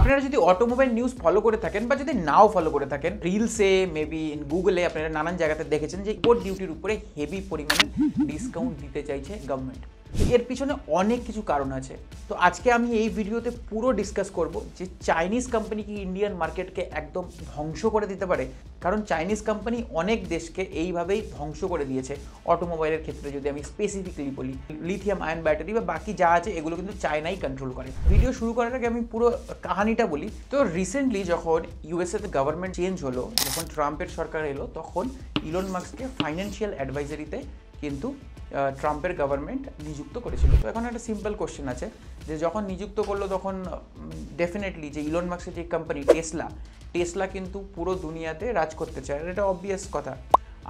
আপনারা যদি automobile news follow করে থাকেন বা যদি নাও ফলো করে থাকেন, রিলসে মেবি গুগলে আপনারা নানান জায়গাতে দেখেছেন যে ইম্পোর্ট ডিউটির উপরে হেভি পরিমাণে ডিসকাউন্ট দিতে চাইছে গভর্নমেন্ট। এর পিছনে অনেক কিছু কারণ আছে। তো আজকে আমি এই ভিডিওতে পুরো ডিসকাস করব যে চাইনিজ কোম্পানি কি ইন্ডিয়ান মার্কেটকে একদম ধ্বংস করে দিতে পারে। কারণ চাইনিজ কোম্পানি অনেক দেশকে এইভাবেই ধ্বংস করে দিয়েছে। অটোমোবাইলের ক্ষেত্রে যদি আমি স্পেসিফিক্যালি বলি, লিথিয়াম আয়ন ব্যাটারি বা বাকি যা আছে এগুলো কিন্তু চায়নাই কন্ট্রোল করে। ভিডিও শুরু করার আগে আমি পুরো কাহিনীটা বলি। তো রিসেন্টলি যখন ইউএসএতে গভর্নমেন্ট চেঞ্জ হলো, যখন ট্রাম্পের সরকার এলো, তখন ইলন মাস্ককে ফাইন্যান্সিয়াল অ্যাডভাইজারিতে কিন্তু ট্রাম্পের গভর্নমেন্ট নিযুক্ত করেছিল। তো এখন একটা সিম্পল কোশ্চেন আছে যে যখন নিযুক্ত করলো তখন ডেফিনেটলি যে ইলন মাস্কের যে কোম্পানি টেসলা কিন্তু পুরো দুনিয়াতে রাজ করতে চায়, এটা অবভিয়াস কথা।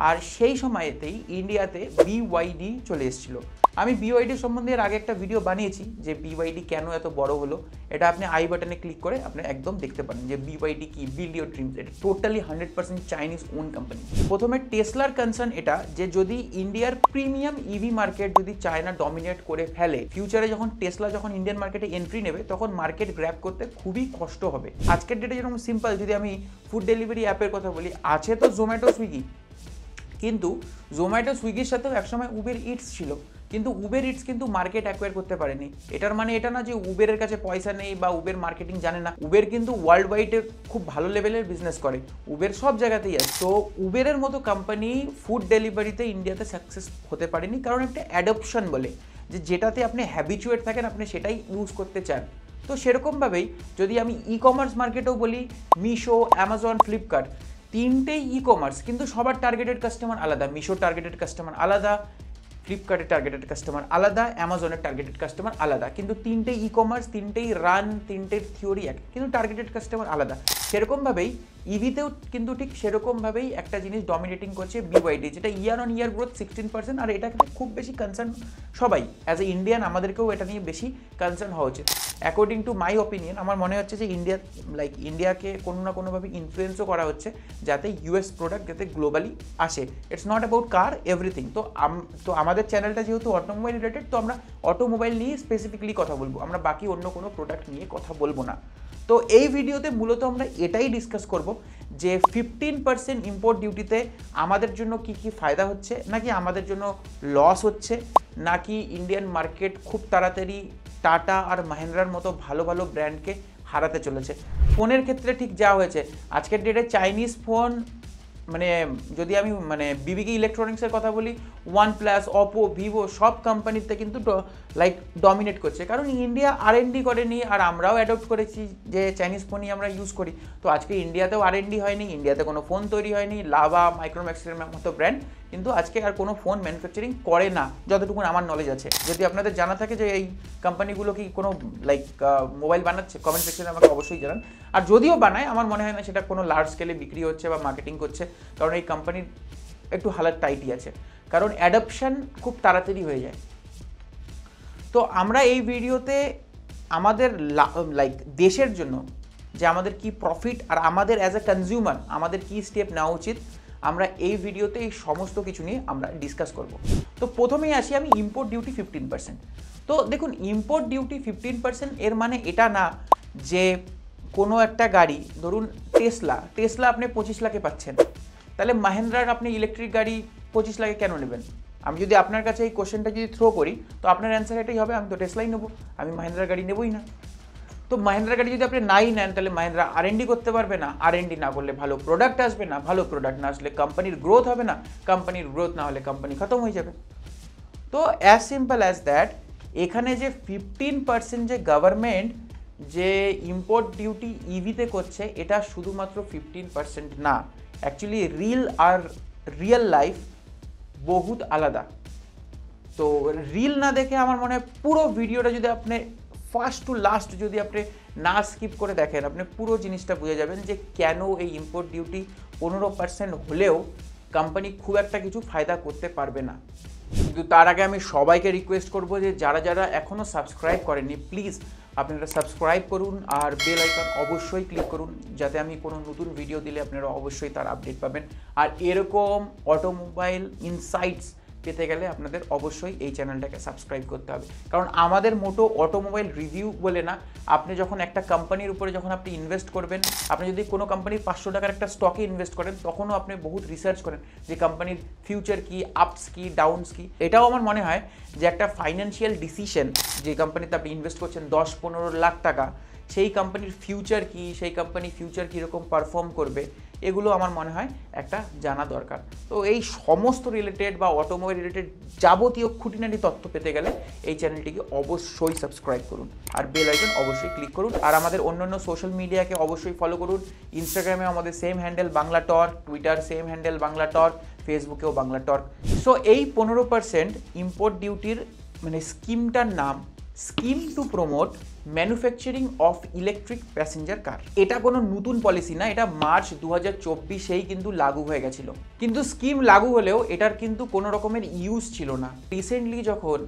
আর সেই সময়েতেই ইন্ডিয়াতে বিওয়াইডি চলে এসেছিলো। আমি বিওয়াইডি সম্বন্ধে এর আগে একটা ভিডিও বানিয়েছি যে বিওয়াইডি কেন এত বড় হলো। এটা আপনি আই বাটনে ক্লিক করে আপনি একদম দেখতে পারেন যে বিওয়াইডি কি, বিল্ড ইওর ড্রিমস। এটা টোটালি 100% চাইনিজ ওন কোম্পানি। প্রথমে টেসলার কনসার্ন এটা যে যদি ইন্ডিয়ার প্রিমিয়াম ইভি মার্কেট যদি চায়না ডমিনেট করে ফেলে, ফিউচারে যখন টেসলা যখন ইন্ডিয়ান মার্কেটে এন্ট্রি নেবে তখন মার্কেট গ্র্যাব করতে খুবই কষ্ট হবে। আজকের ডেটে যেরকম সিম্পল, যদি আমি ফুড ডেলিভারি অ্যাপের কথা বলি, আছে তো জোম্যাটো সুইগি, কিন্তু জোম্যাটো সুইগির সাথেও একসময় উবের ইটস ছিল, কিন্তু উবের ইটস কিন্তু মার্কেট অ্যাকোয়ার করতে পারেনি। এটার মানে এটা না যে উবেরের কাছে পয়সা নেই বা উবের মার্কেটিং জানে না। উবের কিন্তু ওয়ার্ল্ড ওয়াইডে খুব ভালো লেভেলের বিজনেস করে, উবের সব জায়গাতেই আছে। তো উবেরের মতো কোম্পানি ফুড ডেলিভারিতে ইন্ডিয়াতে সাকসেস হতে পারেনি, কারণ একটা অ্যাডপশন বলে যে যেটাতে আপনি হ্যাবিচুয়েট থাকেন আপনি সেটাই ইউজ করতে চান। তো সেরকমভাবেই যদি আমি ই কমার্স মার্কেটেও বলি, মিশো, অ্যামাজন, ফ্লিপকার্ট, তিনটেই ই কমার্স, কিন্তু সবার টার্গেটেড কাস্টমার আলাদা। মিশোর টার্গেটেড কাস্টমার আলাদা, ফ্লিপকার্টের টার্গেটেড কাস্টমার আলাদা, অ্যামাজনের টার্গেটেড কাস্টমার আলাদা, কিন্তু তিনটেই ই কমার্স, তিনটেই রান, তিনটের থিওরি এক, কিন্তু টার্গেটেড কাস্টমার আলাদা। সেরকমভাবেই ইভিতেও কিন্তু ঠিক সেরকমভাবেই একটা জিনিস ডমিনেটিং করছে বিওয়াইডি, যেটা ইয়ার অন ইয়ার গ্রোথ 16%। আর এটা কিন্তু খুব বেশি কনসার্ন সবাই, অ্যাজ এ ইন্ডিয়ান আমাদেরকেও এটা নিয়ে বেশি কনসার্ন হওয়া উচিত। অ্যাকর্ডিং টু মাই ওপিনিয়ন, আমার মনে হচ্ছে যে ইন্ডিয়াকে কোনো না কোনোভাবে ইনফ্লুয়েন্সও করা হচ্ছে যাতে ইউএস প্রোডাক্ট যাতে গ্লোবালি আসে। It's not about car, everything. তো আমাদের চ্যানেলটা যেহেতু অটোমোবাইল রিলেটেড, তো আমরা অটোমোবাইল নিয়ে স্পেসিফিকলি কথা বলবো, আমরা বাকি অন্য কোনো প্রোডাক্ট নিয়ে কথা বলবো না। তো এই ভিডিওতে মূলত আমরা এটাই ডিসকাস করব যে 15% ইম্পোর্ট ডিউটিতে আমাদের জন্য কি কি ফায়দা হচ্ছে, নাকি আমাদের জন্য লস হচ্ছে, নাকি ইন্ডিয়ান মার্কেট খুব তাড়াতাড়ি টাটা আর মাহিন্দ্রার মতো ভালো ভালো ব্র্যান্ডকে হারাতে চলেছে। ফোনের ক্ষেত্রে ঠিক যা হয়েছে, আজকের ডেটে চাইনিজ ফোন যদি আমি বিবিকে ইলেকট্রনিক্সের কথা বলি, ওয়ানপ্লাস, অপো, ভিভো সব কোম্পানিতে কিন্তু ডমিনেট করছে, কারণ ইন্ডিয়া R&D করেনি আর আমরাও অ্যাডপ্ট করেছি যে চাইনিজ ফোনই আমরা ইউজ করি। তো আজকে ইন্ডিয়াতেও R&D হয়নি, ইন্ডিয়াতে কোনো ফোন তৈরি হয়নি। লাভা, মাইক্রোম্যাক্সের মতো ব্র্যান্ড কিন্তু আজকে আর কোনো ফোন ম্যানুফ্যাকচারিং করে না, যতটুকু আমার নলেজ আছে। যদি আপনাদের জানা থাকে যে এই কোম্পানিগুলো কি কোনো মোবাইল বানাচ্ছে, কমেন্ট সেকশনে আমাকে অবশ্যই জানান। আর যদিও বানায়, আমার মনে হয় না সেটা কোনো লার্জ স্কেলে বিক্রি হচ্ছে বা মার্কেটিং করছে, কারণ এই কোম্পানির একটু হালাত টাইটই আছে, কারণ অ্যাডপশন খুব তাড়াতাড়ি হয়ে যায়। তো আমরা এই ভিডিওতে আমাদের দেশের জন্য যে আমাদের কি প্রফিট আর আমাদের অ্যাজ এ কনজিউমার আমাদের কি স্টেপ নেওয়া উচিত, আমরা এই ভিডিওতে এই সমস্ত কিছু নিয়ে আমরা ডিসকাস করব। তো প্রথমেই আসি আমি ইম্পোর্ট ডিউটি 15%। তো দেখুন, ইম্পোর্ট ডিউটি 15% এর মানে এটা না যে কোনো একটা গাড়ি, ধরুন টেসলা আপনি 25 লাখে পাচ্ছেন, তাহলে মাহিন্দ্রার আপনি ইলেকট্রিক গাড়ি 25 লাখে কেন নেবেন? আমি যদি আপনার কাছে এই কোশ্চেনটা যদি থ্রো করি, তো আপনার অ্যান্সার এটাই হবে, আমি তো টেসলাই নেবো, আমি মাহিন্দ্রার গাড়ি নেবই না। তো মাহিন্দ্রার গাড়ি যদি আপনি নাই নেন, তাহলে মাহিন্দ্রা R&D করতে পারবে না, R&D না করলে ভালো প্রোডাক্ট আসবে না, ভালো প্রোডাক্ট না আসলে কোম্পানির গ্রোথ হবে না, কোম্পানির গ্রোথ না হলে কোম্পানি খতম হয়ে যাবে। তো অ্যাজ সিম্পল অ্যাজ দ্যাট, এখানে যে 15% যে গভর্নমেন্ট যে ইম্পোর্ট ডিউটি ইভিতে করছে, এটা শুধুমাত্র 15% না, অ্যাকচুয়ালি রিয়েল লাইফ বহুত আলাদা। তো রিল না দেখে আমার মনে হয় পুরো ভিডিওটা যদি আপনি ফার্স্ট টু লাস্ট যদি আপনি না স্কিপ করে দেখেন, আপনি পুরো জিনিসটা বুঝে যাবেন যে কেন এই ইম্পোর্ট ডিউটি 15% হলেও কোম্পানি খুব একটা কিছু ফায়দা করতে পারবে না। কিন্তু তার আগে আমি সবাইকে রিকোয়েস্ট করব যে যারা যারা এখনও সাবস্ক্রাইব করেননি, প্লিজ আপনারা সাবস্ক্রাইব করুন আর বেল আইকন অবশ্যই ক্লিক করুন, যাতে আমি কোনো নতুন ভিডিও দিলে আপনারা অবশ্যই তার আপডেট পাবেন। আর এরকম অটোমোবাইল ইনসাইটস পেতে গেলে আপনাদের অবশ্যই এই চ্যানেলটাকে সাবস্ক্রাইব করতে হবে। কারণ আমাদের মোটো অটোমোবাইল রিভিউ বলে না, আপনি যখন একটা কোম্পানির উপরে যখন আপনি ইনভেস্ট করবেন, আপনি যদি কোনো কোম্পানির 500 টাকার একটা স্টকে ইনভেস্ট করেন, তখনও আপনি বহুত রিসার্চ করেন যে কোম্পানির ফিউচার কি, আপস কি, ডাউনস কি। এটাও আমার মনে হয় যে একটা ফাইন্যান্সিয়াল ডিসিশন, যে কোম্পানিতে আপনি ইনভেস্ট করছেন 10-15 লাখ টাকা, সেই কোম্পানির ফিউচার কি, সেই কোম্পানি ফিউচার কীরকম পারফর্ম করবে, এগুলো আমার মনে হয় একটা জানা দরকার। তো এই সমস্ত রিলেটেড বা অটোমোবাইল রিলেটেড যাবতীয় খুঁটিনাটি তথ্য পেতে গেলে এই চ্যানেলটিকে অবশ্যই সাবস্ক্রাইব করুন আর বেল আইকন অবশ্যই ক্লিক করুন। আর আমাদের অন্যান্য সোশ্যাল মিডিয়াকে অবশ্যই ফলো করুন। ইনস্টাগ্রামে আমাদের same handle Bangla torque, Twitter same handle Bangla torque, ফেসবুকেও বাংলা টর্ক। সো এই 15% ইম্পোর্ট ডিউটির মানে স্কিমটার নাম scheme to promote manufacturing of electric passenger car. এটা কোনো নতুন পলিসি না, এটা মার্চ 2024-এই কিন্তু লাগু হয়ে গেছিল। কিন্তু স্কিম লাগু হলেও এটার কিন্তু কোনো রকমের ইউজ ছিল না। রিসেন্টলি যখন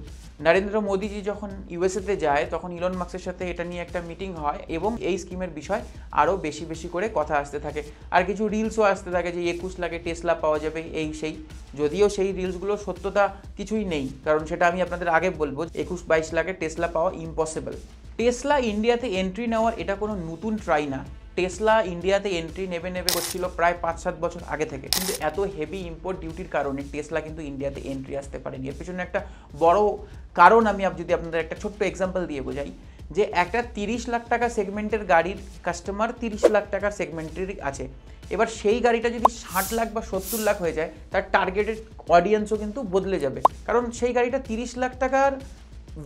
নরেন্দ্র মোদীজি যখন ইউএসএতে যায়, তখন ইলন মাস্কের সাথে এটা নিয়ে একটা মিটিং হয় এবং এই স্কিমের বিষয় আরও বেশি বেশি করে কথা আসতে থাকে। আর কিছু রিলসও আসতে থাকে যে 21 লাখে টেসলা পাওয়া যাবে, এই সেই। যদিও সেই রিলসগুলো সত্যতা কিছুই নেই, কারণ সেটা আমি আপনাদের আগে বলবো, 21-22 লাখে টেসলা পাওয়া ইম্পসিবল। টেসলা ইন্ডিয়াতে এন্ট্রি নেওয়ার এটা কোনো নতুন ট্রাই না। টেসলা ইন্ডিয়াতে এন্ট্রি নেবে করছিল প্রায় 5-7 বছর আগে থেকে, কিন্তু এত হেভি ইম্পোর্ট ডিউটির কারণে টেসলা কিন্তু ইন্ডিয়াতে এন্ট্রি আসতে পারেনি। এর পিছনে একটা বড় কারণ আমি যদি আপনাদের একটা ছোট্ট এক্সাম্পল দিয়ে বোঝাই, যে একটা 30 লাখ টাকা সেগমেন্টের গাড়ির কাস্টমার 30 লাখ টাকার সেগমেন্টেরই আছে। এবার সেই গাড়িটা যদি 60 লাখ বা 70 লাখ হয়ে যায়, তার টার্গেটেড অডিয়েন্সও কিন্তু বদলে যাবে। কারণ সেই গাড়িটা 30 লাখ টাকার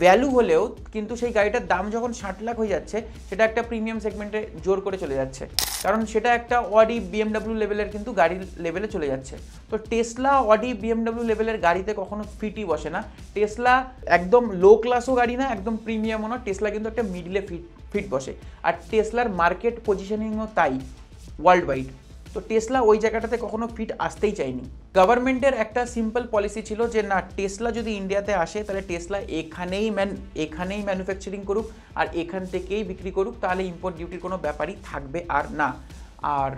ভ্যালু হলেও কিন্তু সেই গাড়িটার দাম যখন 60 লাখ হয়ে যাচ্ছে, সেটা একটা প্রিমিয়াম সেগমেন্টে জোর করে চলে যাচ্ছে, কারণ সেটা একটা অডি বিএমডাব্লিউ লেভেলের কিন্তু গাড়ির লেভেলে চলে যাচ্ছে। তো টেসলা অডি বিএমডাব্লিউ লেভেলের গাড়িতে কখনো ফিটই বসে না। টেসলা একদম লো ক্লাসও গাড়ি না, একদম প্রিমিয়ামও না। টেসলা কিন্তু একটা মিডলে ফিট বসে। আর টেসলার মার্কেট পজিশনিংও তাই ওয়ার্ল্ড ওয়াইড। তো টেসলা ওই জায়গাটাতে কখনো ফিট আসতেই চায়নি। গভর্নমেন্টের একটা সিম্পল পলিসি ছিল যে না, টেসলা যদি ইন্ডিয়াতে আসে তাহলে টেসলা এখানেই ম্যানুফ্যাকচারিং করুক আর এখান থেকেই বিক্রি করুক, তাহলে ইম্পোর্ট ডিউটির কোনো ব্যাপারই থাকবে আর না। আর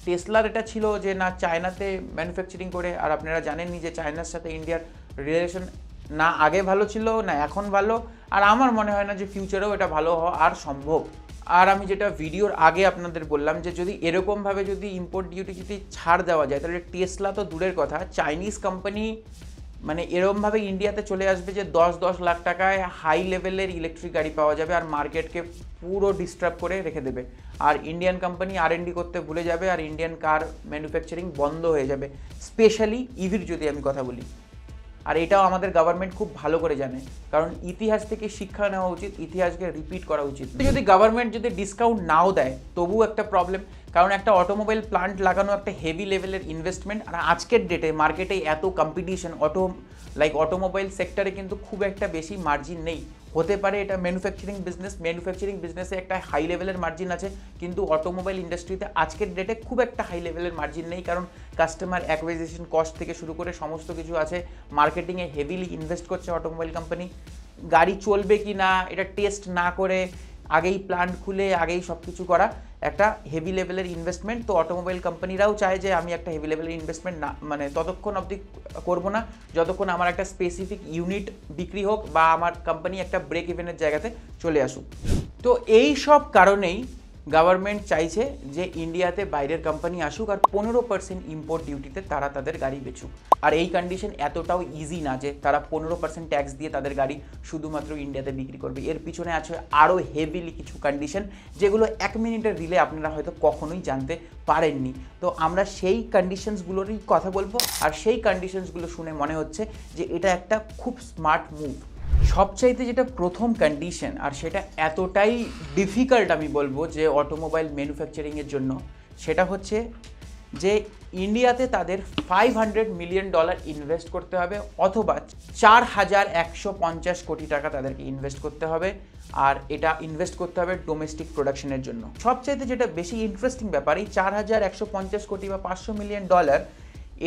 টেসলার এটা ছিল যে না, চায়নাতে ম্যানুফ্যাকচারিং করে, আর আপনারা জানেননি যে চায়নার সাথে ইন্ডিয়ার রিলেশন না আগে ভালো ছিল না এখন ভালো, আর আমার মনে হয় না যে ফিউচারেও এটা ভালো হওয়া আর সম্ভব। আর আমি যেটা ভিডিওর আগে আপনাদের বললাম যে যদি এরকমভাবে যদি ইম্পোর্ট ডিউটি যদি ছাড় দেওয়া যায়, তাহলে টেসলা তো দূরের কথা, চাইনিজ কোম্পানি মানে এরকমভাবে ইন্ডিয়াতে চলে আসবে যে 10 লাখ টাকায় হাই লেভেলের ইলেকট্রিক গাড়ি পাওয়া যাবে আর মার্কেটকে পুরো ডিস্টার্ব করে রেখে দেবে। আর ইন্ডিয়ান কোম্পানি R&D করতে ভুলে যাবে আর ইন্ডিয়ান কার ম্যানুফ্যাকচারিং বন্ধ হয়ে যাবে, স্পেশালি ইভির যদি আমি কথা বলি। আর এটাও আমাদের গভর্নমেন্ট খুব ভালো করে জানে, কারণ ইতিহাস থেকে শিক্ষা নেওয়া উচিত, ইতিহাসকে রিপিট করা উচিত। যদি গভর্নমেন্ট যদি ডিসকাউন্ট নাও দেয় তবুও একটা প্রবলেম, কারণ একটা অটোমোবাইল প্লান্ট লাগানো একটা হেভি লেভেলের ইনভেস্টমেন্ট। আর আজকের ডেটে মার্কেটে এত কম্পিটিশন, অটোমোবাইল সেক্টরে কিন্তু খুব একটা বেশি মার্জিন নেই। হতে পারে এটা ম্যানুফ্যাকচারিং বিজনেসে একটা হাই লেভেলের মার্জিন আছে, কিন্তু অটোমোবাইল ইন্ডাস্ট্রিতে আজকের ডেটে খুব একটা হাই লেভেলের মার্জিন নেই, কারণ কাস্টমার অ্যাকুইজিশন কস্ট থেকে শুরু করে সমস্ত কিছু আছে। মার্কেটিংয়ে হেভিলি ইনভেস্ট করছে অটোমোবাইল কোম্পানি। গাড়ি চলবে কি না এটা টেস্ট না করে আগেই প্ল্যান্ট খুলে আগেই সব কিছু করা একটা হেভি লেভেলের ইনভেস্টমেন্ট। তো অটোমোবাইল কোম্পানিরাও চায় যে আমি একটা হেভি লেভেলের ইনভেস্টমেন্ট না মানে ততক্ষণ অবধি করবো না যতক্ষণ আমার একটা স্পেসিফিক ইউনিট বিক্রি হোক বা আমার কোম্পানি একটা ব্রেক ইভেনের জায়গাতে চলে আসুক। তো এই সব কারণেই গভর্নমেন্ট চাইছে যে ইন্ডিয়াতে বাইরের কোম্পানি আসুক আর 15% ইম্পোর্ট ডিউটিতে তারা তাদের গাড়ি বেচুক। আর এই কন্ডিশন এতটাও ইজি না যে তারা 15% ট্যাক্স দিয়ে তাদের গাড়ি শুধুমাত্র ইন্ডিয়াতে বিক্রি করবে। এর পিছনে আছে আরও হেভিলি কিছু কন্ডিশন, যেগুলো 1 মিনিটের রিলে আপনারা হয়তো কখনোই জানতে পারেননি। তো আমরা সেই কন্ডিশনসগুলোরই কথা বলবো, আর সেই কন্ডিশনসগুলো শুনে মনে হচ্ছে যে এটা একটা খুব স্মার্ট মুভ। সবচাইতে যেটা প্রথম কন্ডিশন, আর সেটা এতটাই ডিফিকাল্ট আমি বলবো যে অটোমোবাইল ম্যানুফ্যাকচারিংয়ের জন্য, সেটা হচ্ছে যে ইন্ডিয়াতে তাদের $500 মিলিয়ন ইনভেস্ট করতে হবে, অথবা 4150 কোটি টাকা তাদেরকে ইনভেস্ট করতে হবে। আর এটা ইনভেস্ট করতে হবে ডোমেস্টিক প্রোডাকশনের জন্য। সবচাইতে যেটা বেশি ইন্টারেস্টিং ব্যাপার, এই 4150 কোটি বা $500 মিলিয়ন,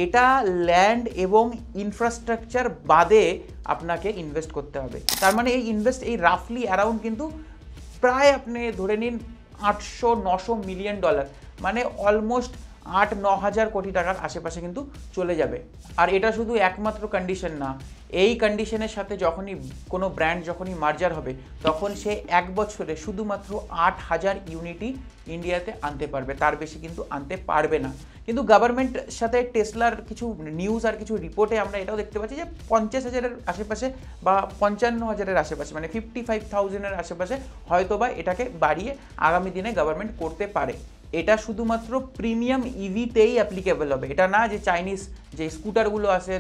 এটা ল্যান্ড এবং ইনফ্রাস্ট্রাকচার বাদে আপনাকে ইনভেস্ট করতে হবে। তার মানে এই রাফলি অ্যারাউন্ড কিন্তু প্রায় আপনি ধরে নিন $800-900 মিলিয়ন, মানে অলমোস্ট 8-9 হাজার কোটি টাকার আশেপাশে কিন্তু চলে যাবে। আর এটা শুধু একমাত্র কন্ডিশন না, এই কন্ডিশনের সাথে যখনই কোনো ব্র্যান্ড যখনই মার্জার হবে তখন সে 1 বছরে শুধুমাত্র 8,000 ইউনিটই ইন্ডিয়াতে আনতে পারবে, তার বেশি কিন্তু আনতে পারবে না। কিন্তু গভর্নমেন্ট সাথে টেসলার কিছু নিউজ আর কিছু রিপোর্টে আমরা এটাও দেখতে পাচ্ছি যে 50,000-এর আশেপাশে বা 55,000-এর আশেপাশে, মানে 55,000-এর আশেপাশে হয়তোবা এটাকে বাড়িয়ে আগামী দিনে গভর্নমেন্ট করতে পারে। এটা শুধুমাত্র প্রিমিয়াম ইভিতেই অ্যাপ্লিকেবল হবে, এটা না যে চাইনিজ যে স্কুটারগুলো আছে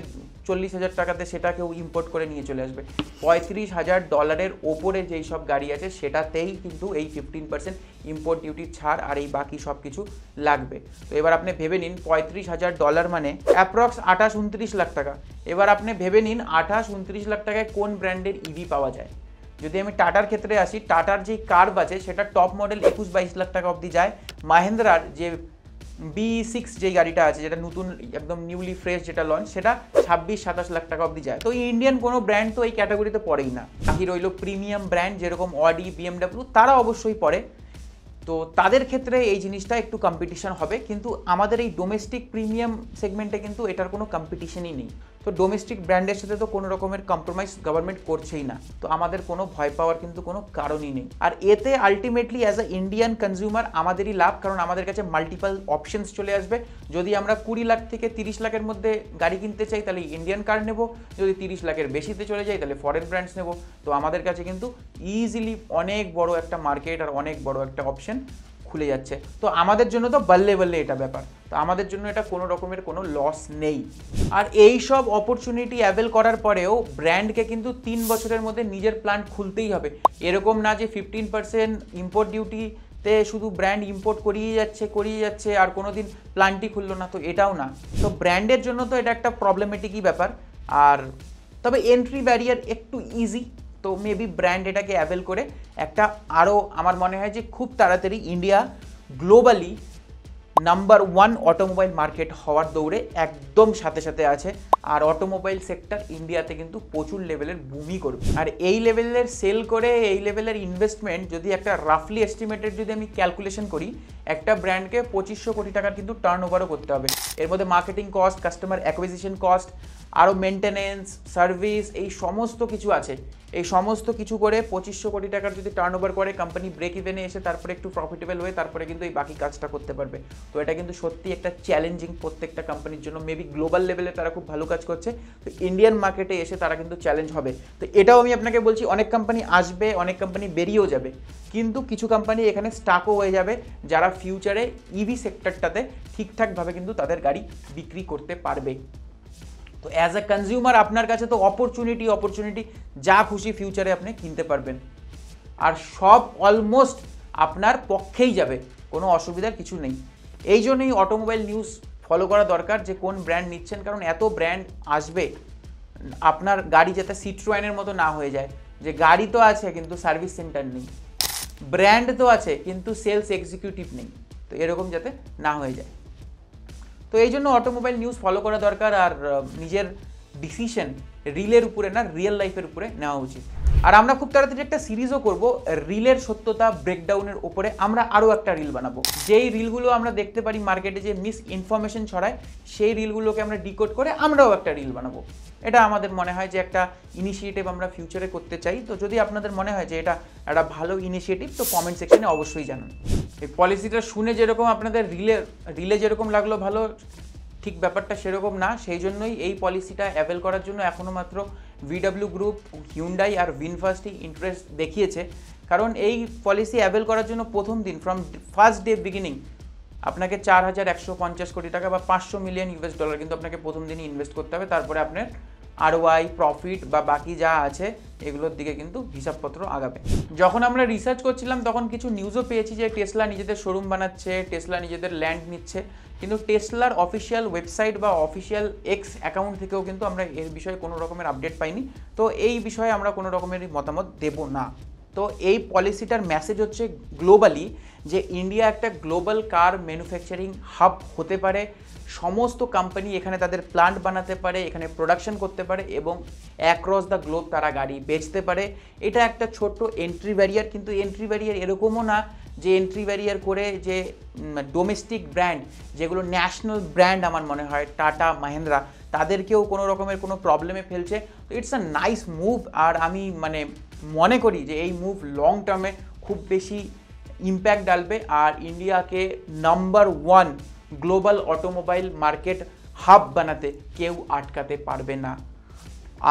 40,000 টাকাতে সেটা কেউ ইম্পোর্ট করে নিয়ে চলে আসবে। $35,000 ওপরে যেই সব গাড়ি আছে সেটাতেই কিন্তু এই 15% ইম্পোর্ট ডিউটির ছাড় আর এই বাকি সব কিছু লাগবে। তো এবার আপনি ভেবে নিন $35,000 মানে অ্যাপ্রক্স 28-29 লাখ টাকা। এবার আপনি ভেবে নিন 28-29 লাখ টাকায় কোন ব্র্যান্ডের ইভি পাওয়া যায়। যদি আমি টাটার ক্ষেত্রে আসি, টাটার যে কার আছে সেটা টপ মডেল 21-22 লাখ টাকা অবধি যায়। মাহিন্দ্রার যে B6 যে গাড়িটা আছে, যেটা নতুন একদম নিউলি ফ্রেশ যেটা লঞ্চ, সেটা 26-27 লাখ টাকা অবধি যায়। তো ইন্ডিয়ান কোনো ব্র্যান্ড তো এই ক্যাটাগরিতে পড়েই না। বাকি রইল প্রিমিয়াম ব্র্যান্ড যেরকম অডি, BMW, তারা অবশ্যই পড়ে। তো তাদের ক্ষেত্রে এই জিনিসটা একটু কম্পিটিশন হবে, কিন্তু আমাদের এই ডোমেস্টিক প্রিমিয়াম সেগমেন্টে কিন্তু এটার কোনো কম্পিটিশনই নেই। তো ডোমেস্টিক ব্র্যান্ডের সাথে তো কোনো রকমের কম্প্রোমাইজ গভর্নমেন্ট করছেই না, তো আমাদের কোনো ভয় পাওয়ার কিন্তু কোনো কারণই নেই। আর এতে ultimately as a Indian consumer আমাদেরই লাভ, কারণ আমাদের কাছে মাল্টিপল অপশনস চলে আসবে। যদি আমরা 20 লাখ থেকে 30 লাখের মধ্যে গাড়ি কিনতে চাই তাহলে ইন্ডিয়ান কার নেব, যদি 30 লাখের বেশিতে চলে যাই তাহলে ফরেন ব্র্যান্ডস নেব। তো আমাদের কাছে কিন্তু ইজিলি অনেক বড় একটা মার্কেট আর অনেক বড় একটা অপশন খুলে যাচ্ছে। তো আমাদের জন্য তো বললে বললে এটা ব্যাপার, তো আমাদের জন্য এটা কোনো রকমের কোনো লস নেই। আর এই সব অপরচুনিটি অ্যাভেল করার পরেও ব্র্যান্ডকে কিন্তু 3 বছরের মধ্যে নিজের প্ল্যান্ট খুলতেই হবে। এরকম না যে 15% ইম্পোর্ট ডিউটিতে শুধু ব্র্যান্ড ইম্পোর্ট করিয়ে যাচ্ছে আর কোনো দিন প্ল্যান্টই খুললো না, তো এটাও না। তো ব্র্যান্ডের জন্য তো এটা একটা প্রবলেমেটিকই ব্যাপার। আর তবে এন্ট্রি ব্যারিয়ার একটু ইজি, তো মেবি ব্র্যান্ড এটাকে অ্যাভেল করে একটা আরও, আমার মনে হয় যে খুব তাড়াতাড়ি India globally number 1 automobile market হওয়ার দৌড়ে একদম সাথে সাথে আছে। আর অটোমোবাইল সেক্টর ইন্ডিয়াতে কিন্তু প্রচুর লেভেলের বুমই করবে। আর এই লেভেলের সেল করে এই লেভেলের ইনভেস্টমেন্ট যদি একটা রাফলি এস্টিমেটেড যদি আমি ক্যালকুলেশন করি, একটা ব্র্যান্ডকে 2500 কোটি টাকার কিন্তু টার্ন ওভারও করতে হবে। এর মধ্যে marketing cost, customer acquisition cost, আরও মেনটেনেন্স, সার্ভিস, এই সমস্ত কিছু আছে। এই সমস্ত কিছু করে 2500 কোটি টাকার যদি টার্ন ওভার করে কোম্পানি ব্রেক ইভেনে এসে তারপরে একটু প্রফিটেবল হয়ে তারপরে কিন্তু এই বাকি কাজটা করতে পারবে। তো এটা কিন্তু সত্যি একটা চ্যালেঞ্জিং প্রত্যেকটা কোম্পানির জন্য। মেবি গ্লোবাল লেভেলে তারা খুব ভালো কাজ করছে, তো ইন্ডিয়ান মার্কেটে এসে তারা কিন্তু চ্যালেঞ্জ হবে। তো এটাও আমি আপনাকে বলছি, অনেক কোম্পানি আসবে, অনেক কোম্পানি বেরিয়েও যাবে, কিন্তু কিছু কোম্পানি এখানে স্টাকও হয়ে যাবে যারা ফিউচারে ইভি সেক্টরটাতে ঠিকঠাকভাবে কিন্তু তাদের গাড়ি বিক্রি করতে পারবে। তো অ্যাজ আ কনজিউমার আপনার কাছে তো অপরচুনিটি যা খুশি ফিউচারে আপনি কিনতে পারবেন, আর সব অলমোস্ট আপনার পক্ষেই যাবে, কোনো অসুবিধার কিছু নেই। এই জন্যই অটোমোবাইল নিউজ ফলো করা দরকার যে কোন ব্র্যান্ড নিচ্ছেন, কারণ এত ব্র্যান্ড আসবে, আপনার গাড়ি যাতে সিট্রোয়েনের মতো না হয়ে যায় যে গাড়ি তো আছে কিন্তু সার্ভিস সেন্টার নেই, ব্র্যান্ড তো আছে কিন্তু সেলস এক্সিকিউটিভ নেই, তো এরকম যাতে না হয়ে যায়। তো এই জন্য অটোমোবাইল নিউজ ফলো করা দরকার, আর নিজের ডিসিশন রিলের উপরে না রিয়েল লাইফের উপরে নেওয়া উচিত। আর আমরা খুব তাড়াতাড়ি একটা সিরিজও করব রিলের সত্যতা ব্রেকডাউনের উপরে। আমরা আরও একটা রিল বানাবো, যেই রিলগুলো আমরা দেখতে পারি মার্কেটে যে মিস ইনফরমেশন ছড়ায়, সেই রিলগুলোকে আমরা ডিকোড করে আমরাও একটা রিল বানাবো। এটা আমাদের মনে হয় যে একটা ইনিশিয়েটিভ আমরা ফিউচারে করতে চাই। তো যদি আপনাদের মনে হয় যে এটা একটা ভালো ইনিশিয়েটিভ, তো কমেন্ট সেকশনে অবশ্যই জানান। এই পলিসিটা শুনে যেরকম আপনাদের রিলে যেরকম লাগলো ভালো, ঠিক ব্যাপারটা সেরকম না। সেই জন্যই এই পলিসিটা অ্যাভেল করার জন্য এখনও মাত্র VW গ্রুপ, হিউন্ডাই আর ভিনফাস্টই ইন্টারেস্ট দেখিয়েছে। কারণ এই পলিসি অ্যাভেল করার জন্য প্রথম দিন ফ্রম ফার্স্ট ডে বিগিনিং আপনাকে 4,150 কোটি টাকা বা $500 মিলিয়ন কিন্তু আপনাকে প্রথম দিনই ইনভেস্ট করতে হবে। তারপরে আপনার ROI, প্রফিট বা বাকি যা আছে এগুলোর দিকে কিন্তু হিসাবপত্র আগাবে। যখন আমরা রিসার্চ করছিলাম তখন কিছু নিউজও পেয়েছি যে টেসলা নিজেদের শোরুম বানাচ্ছে, টেসলা নিজেদের ল্যান্ড নিচ্ছে, কিন্তু টেসলার অফিসিয়াল ওয়েবসাইট বা অফিসিয়াল এক্স অ্যাকাউন্ট থেকেও কিন্তু আমরা এর বিষয়ে কোনো রকমের আপডেট পাইনি। তো এই বিষয়ে আমরা কোনো রকমের মতামত দেব না। তো এই পলিসিটার মেসেজ হচ্ছে গ্লোবালি যে ইন্ডিয়া একটা গ্লোবাল কার ম্যানুফ্যাকচারিং হাব হতে পারে, সমস্ত কোম্পানি এখানে তাদের প্ল্যান্ট বানাতে পারে, এখানে প্রোডাকশন করতে পারে এবং অ্যাক্রস দ্য গ্লোব তারা গাড়ি বেচতে পারে। এটা একটা ছোট্ট এন্ট্রি ব্যারিয়ার, কিন্তু এন্ট্রি ব্যারিয়ার এরকমও না যে এন্ট্রি ব্যারিয়ার করে যে ডোমেস্টিক ব্র্যান্ড, যেগুলো ন্যাশনাল ব্র্যান্ড আমার মনে হয় টাটা মাহিন্দ্রা, তাদেরকেও কোনো রকমের কোনো প্রবলেমে ফেলছে। তো ইটস আ নাইস মুভ। আর আমি মনে করি যে এই মুভ লং টার্মে খুব বেশি ইম্প্যাক্ট ডালবে আর ইন্ডিয়াকে number 1 global automobile market hub বানাতে কেউ আটকাতে পারবে না।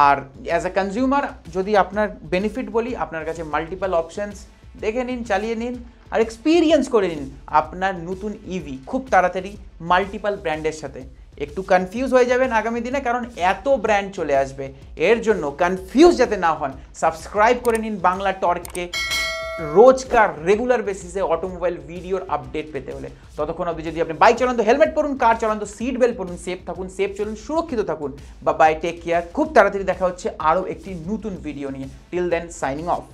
আর অ্যাজ আ কনজিউমার যদি আপনার বেনিফিট বলি, আপনার কাছে মাল্টিপল অপশানস, দেখে নিন, চালিয়ে নিন আর এক্সপিরিয়েন্স করে নিন আপনার নতুন ইভি খুব তাড়াতাড়ি মাল্টিপল ব্র্যান্ডের সাথে। একটু কনফিউজ হয়ে যাবেন আগামী দিনে, কারণ এত ব্র্যান্ড চলে আসবে। এর জন্য কনফিউজ যাতে না হন, সাবস্ক্রাইব করে নিন বাংলা টর্ককে রোজকার রেগুলার বেসিসে অটোমোবাইল ভিডিওর আপডেট পেতে হলে। ততক্ষণ অবধি যদি আপনি বাইক চালান তো হেলমেট পরুন, কার চালান তো সিট বেল্ট পরুন, সেফ থাকুন, সেফ চলুন, সুরক্ষিত থাকুন। বা বাই, টেক কেয়ার। খুব তাড়াতাড়ি দেখা হচ্ছে আরও একটি নতুন ভিডিও নিয়ে। Till then, signing of.